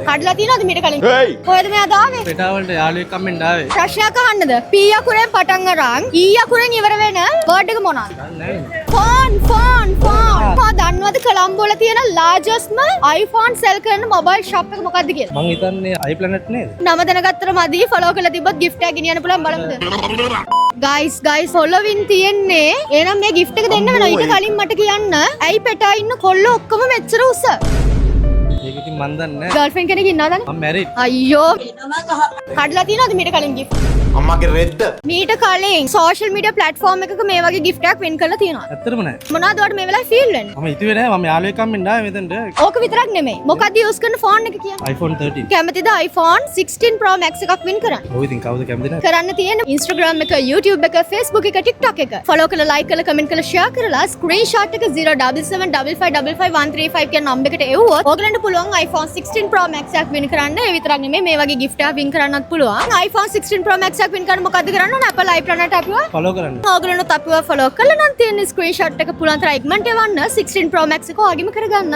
කඩලා තියනවද මීට කලින්? කොහෙද මෙයා දාවේ? පිටාවලට යාළුවෙක් කම්මෙන් ආවේ. ප්‍රශ්නයක් අහන්නද? P අකුරෙන් පටන් අරන් E අකුරෙන් ඉවර වෙන වර්ඩ් එක මොනවාද? ෆෝන්. කොහොමද දන්නවද කොළඹ වල තියෙන largestම iPhone sell කරන mobile shop එක මොකක්ද කියලා? මං හිතන්නේ iPlanet නේද? නම දැනගත්තට මදි follow කරලා තිබ්බොත් gift එක ගෙනියන්න පුළුවන් බලමුද? guys following තියෙන්නේ. එහෙනම් මේ gift එක දෙන්න වෙනවා. ඊට කලින් මට කියන්න. ඇයි පෙටා ඉන්න කොල්ල ඔක්කොම මෙච්චර උස? ඒක ඉතින් මන් දන්නේ නැහැ. girlfriend කෙනෙක් ඉන්නවද? මම married. අයියෝ. කඩලා තියනවද මීට කලින් gift? අම්මගේ රෙද්ද මීට කලින් social media platform එකක මේ වගේ gift එකක් win කරලා තියෙනවා. ඇත්තටම නැහැ. මොනවද ඔයාලට මේ වෙලාවේ feel වෙන්නේ? මම හිතුවේ නැහැ මම යාළුවෙක් කම්මෙන් ආවේ මෙතනට. ඕක විතරක් නෙමෙයි. මොකක්ද use කරන phone එක කියන්නේ? iPhone 13. කැමතිද iPhone 16 Pro Max එකක් win කරන්න? ඔය ඉතින් කවුද කැමති නැහැ. කරන්න තියෙන Instagram එක, YouTube එක, Facebook එක, TikTok එක. follow කරලා like කරලා comment කරලා share කරලා screenshot එක 077555513 කියන number එකට එවුවොත් ඕගලන්ට පුළුවන් iPhone 16 Pro Max එකක් win කරන්න. ඒ විතරක් නෙමෙයි මේ වගේ gift එකක් win කරන්නත් පුළුවන්. iPhone 16 Pro Max එකක් win කරන්න මොකද්ද කරන්න ඕනේ? Apple iPlanet අපිව follow කරන්න. ඕගලන්ට අපිව follow කරලා නම් තියෙන screenshot එක පුළුවන් තරම් ඉක්මනට එවන්න 16 Pro Max එක ඔයාගෙම කරගන්න.